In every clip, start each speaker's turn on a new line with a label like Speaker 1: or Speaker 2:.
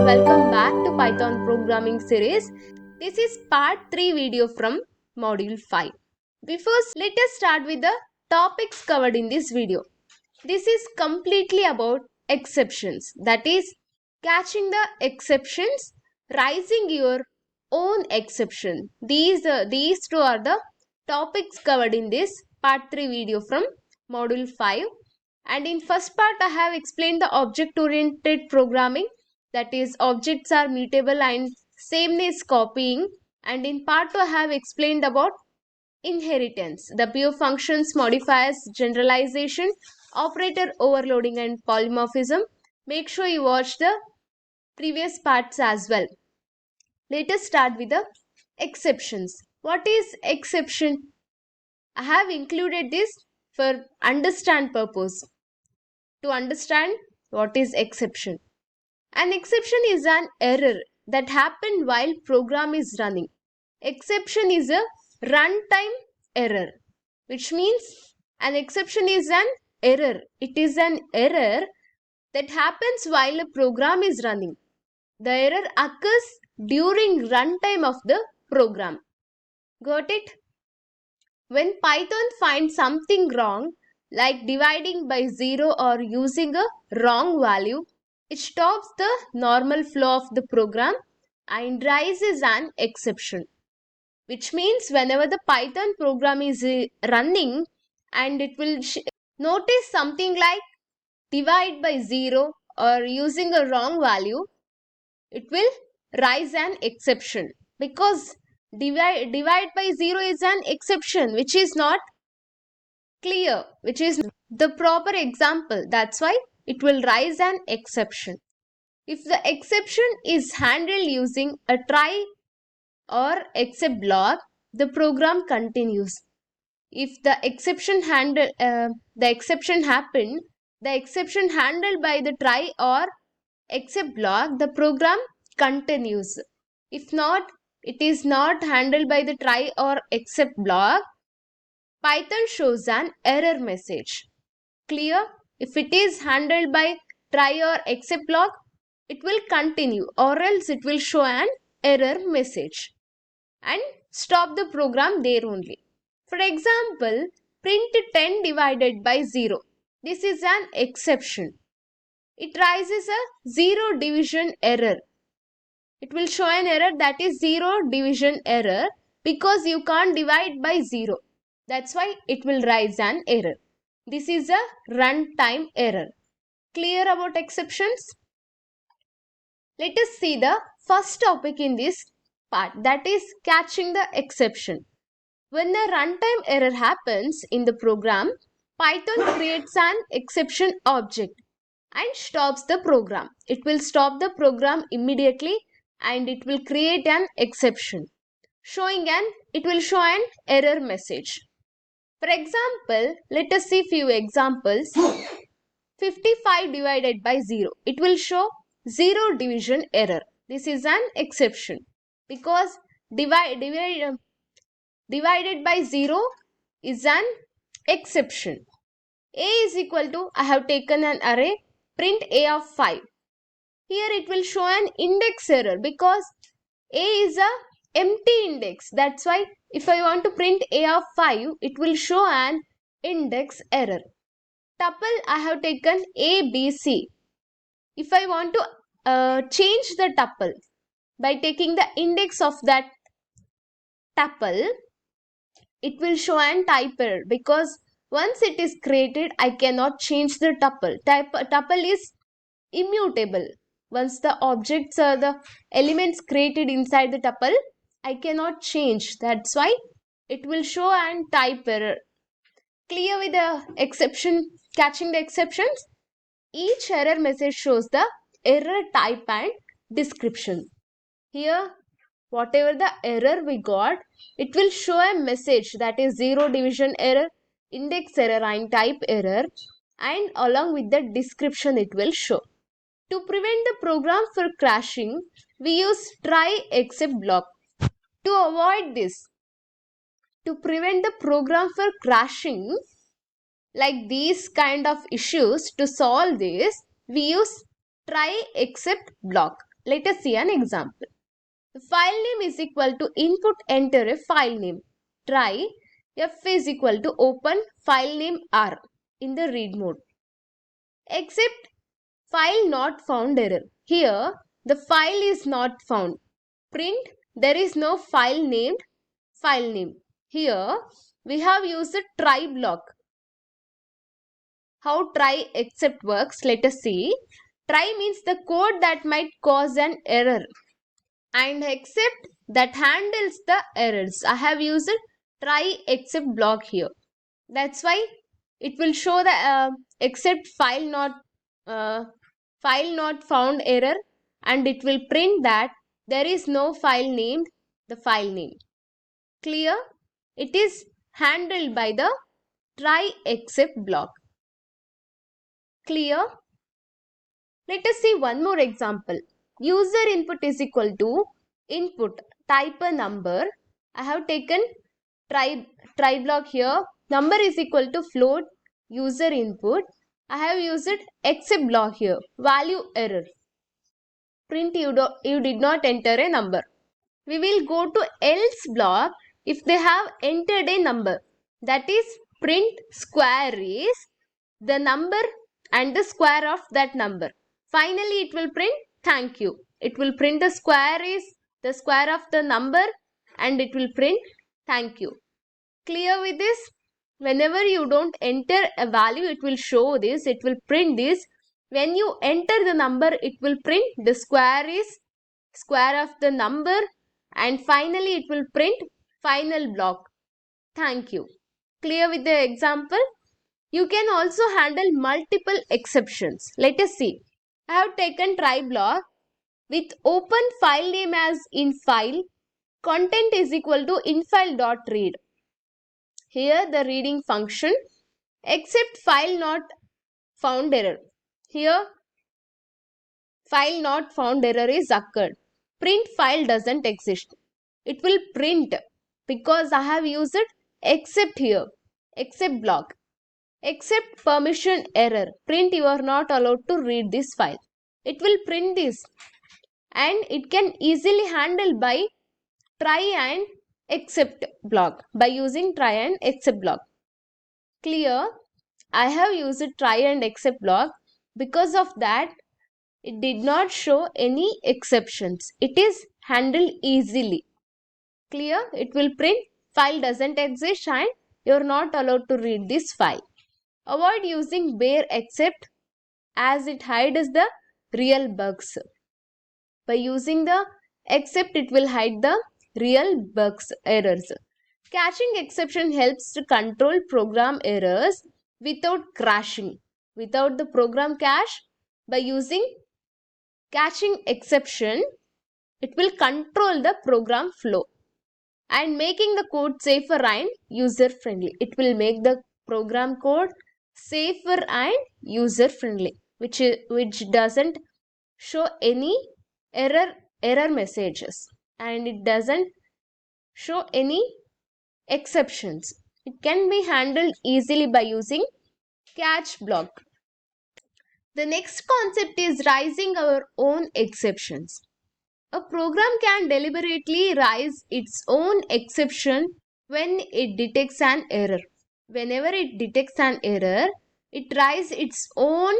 Speaker 1: welcome back to Python Programming series. This is part 3 video from module 5. Let us start with the topics covered in this video. This is completely about exceptions, that is catching the exceptions, raising your own exception. These two are the topics covered in this part 3 video from module 5. And in first part I have explained the object oriented programming, that is objects are mutable and sameness copying, and in part 2 I have explained about inheritance, the pure functions, modifiers, generalization, operator overloading and polymorphism. Make sure you watch the previous parts as well. Let us start with the exceptions. What is exception? I have included this for understand purpose. To understand what is exception. An exception is an error that happened while program is running. Exception is a runtime error, which means an exception is an error. It is an error that happens while a program is running. The error occurs during runtime of the program. Got it? When Python finds something wrong, like dividing by 0 or using a wrong value, it stops the normal flow of the program and raises an exception. Which means whenever the Python program is running and it will notice something like divide by 0 or using a wrong value, it will raise an exception, because divide by 0 is an exception which is not clear, which is the proper example. That's why it will raise an exception. If the exception is handled using a try or except block, the program continues. If the exception happened, the exception handled by the try or except block, the program continues. If not, it is not handled by the try or except block, Python shows an error message. Clear? If it is handled by try or except block, it will continue, or else it will show an error message and stop the program there only. For example, print 10 divided by 0. This is an exception. It raises a 0 division error. It will show an error, that is 0 division error, because you can't divide by 0. That's why it will raise an error. This is a runtime error. Clear about exceptions? Let us see the first topic in this part, that is catching the exception. When a runtime error happens in the program, Python creates an exception object and stops the program. It will stop the program immediately and it will create an exception. It will show an error message. For example, let us see few examples. 55 divided by 0. It will show 0 division error. This is an exception because divided by 0 is an exception. A is equal to, I have taken an array, print A of 5. Here it will show an index error because A is a empty index. That's why if I want to print A of 5, it will show an index error. Tuple, I have taken A, B, C. If I want to change the tuple by taking the index of that tuple, it will show an type error because once it is created, I cannot change the tuple. Tuple is immutable. Once the objects or the elements created inside the tuple, I cannot change. That's why it will show an type error. Clear with the exception, catching the exceptions? Each error message shows the error type and description. Here, whatever the error we got, it will show a message, that is 0 division error, index error and type error, and along with the description it will show. To prevent the program from crashing, we use try except block. To avoid this, to prevent the program from crashing, like these kind of issues, to solve this, we use try except block. Let us see an example. The file name is equal to input enter a file name. Try f is equal to open file name r in the read mode. Except file not found error. Here the file is not found. Print there is no file named file name. Here we have used the try block. How try except works, let us see. Try means the code that might cause an error, and except that handles the errors. I have used try except block here. That's why it will show the except file not found error, and it will print that there is no file named the file name. Clear? It is handled by the try except block. Clear? Let us see one more example. User input is equal to input type a number. I have taken try block here. Number is equal to float user input. I have used except block here. Value error. Print you did not enter a number. We will go to else block if they have entered a number. That is print square is the number and the square of that number. Finally, it will print thank you. It will print the square is the square of the number, and it will print thank you. Clear with this? Whenever you don't enter a value, it will show this. It will print this. When you enter the number, it will print the square is square of the number, and finally it will print final block. Thank you. Clear with the example? You can also handle multiple exceptions. Let us see. I have taken try block with open file name as infile. Content is equal to infile.read. Here the reading function except file not found error. Here file not found error is occurred. Print file doesn't exist. It will print because I have used it except here. Except block. Except permission error. Print you are not allowed to read this file. It will print this, and it can easily handle by try and except block, by using try and except block. Clear? I have used try and except block. Because of that, it did not show any exceptions. It is handled easily. Clear? It will print file doesn't exist and you are not allowed to read this file. Avoid using bare except as it hides the real bugs. By using the except, it will hide the real bugs, errors. Caching exception helps to control program errors without crashing. Without the program cache, by using caching exception, it will control the program flow and making the code safer and user friendly. It will make the program code safer and user friendly, which doesn't show any error messages, and it doesn't show any exceptions. It can be handled easily by using catch block. The next concept is raising our own exceptions. A program can deliberately raise its own exception when it detects an error. Whenever it detects an error, it raises its own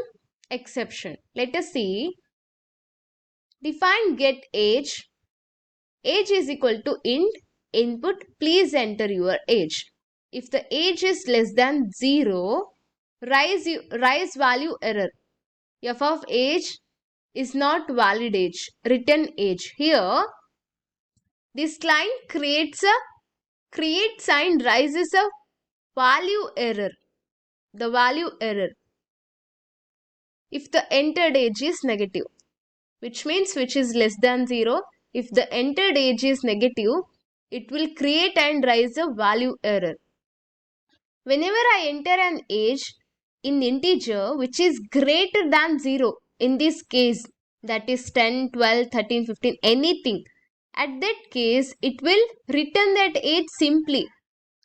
Speaker 1: exception. Let us see. Define get age. Age is equal to int input. Please enter your age. If the age is less than 0, raise value error. F of age is not valid age, written age. Here, this line creates and raises a value error. The value error if the entered age is negative, which means which is less than 0. If the entered age is negative, it will create and raise a value error. Whenever I enter an age in integer which is greater than 0, in this case that is 10, 12, 13, 15, anything, at that case it will return that age simply.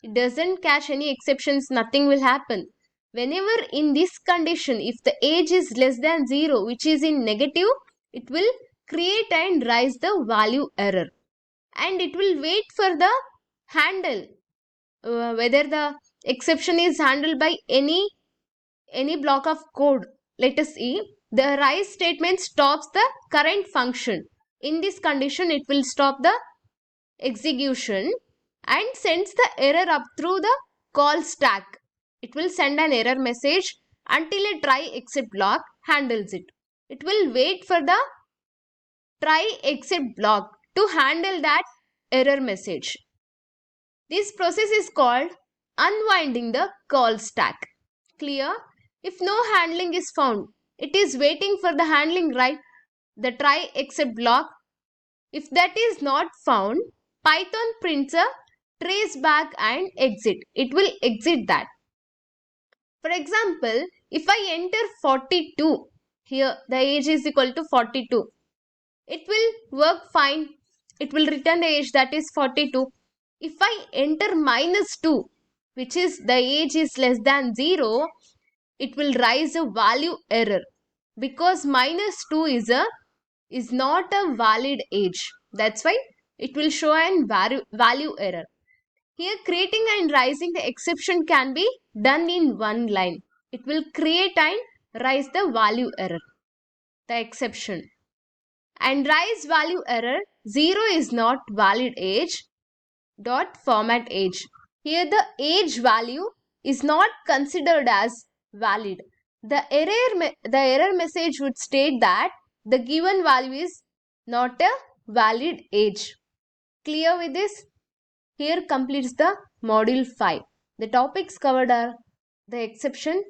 Speaker 1: It doesn't catch any exceptions, nothing will happen. Whenever in this condition, if the age is less than 0, which is in negative, it will create and raise the value error, and it will wait for the handle whether the exception is handled by any block of code. Let us see. The rise statement stops the current function. In this condition, it will stop the execution and sends the error up through the call stack. It will send an error message until a try except block handles it. It will wait for the try except block to handle that error message. This process is called unwinding the call stack. Clear? If no handling is found, it is waiting for the handling, right? The try except block. If that is not found, Python prints a trace back and exit. It will exit that. For example, if I enter 42, here the age is equal to 42. It will work fine. It will return the age, that is 42. If I enter -2, which is the age is less than 0, it will raise a value error because -2 is not a valid age. That's why it will show an value error. Here, creating and raising the exception can be done in one line. It will create and raise the value error, the exception. And raise value error, 0 is not valid age, dot format age. Here the age value is not considered as valid. The error message would state that the given value is not a valid age. Clear with this? Here completes the module 5. The topics covered are the exception,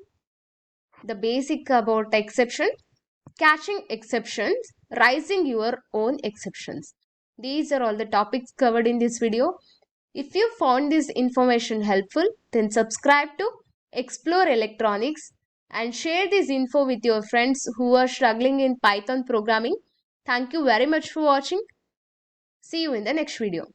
Speaker 1: the basic about exception, catching exceptions, raising your own exceptions. These are all the topics covered in this video. If you found this information helpful, then subscribe to Explore Electronics and share this info with your friends who are struggling in Python programming. Thank you very much for watching. See you in the next video.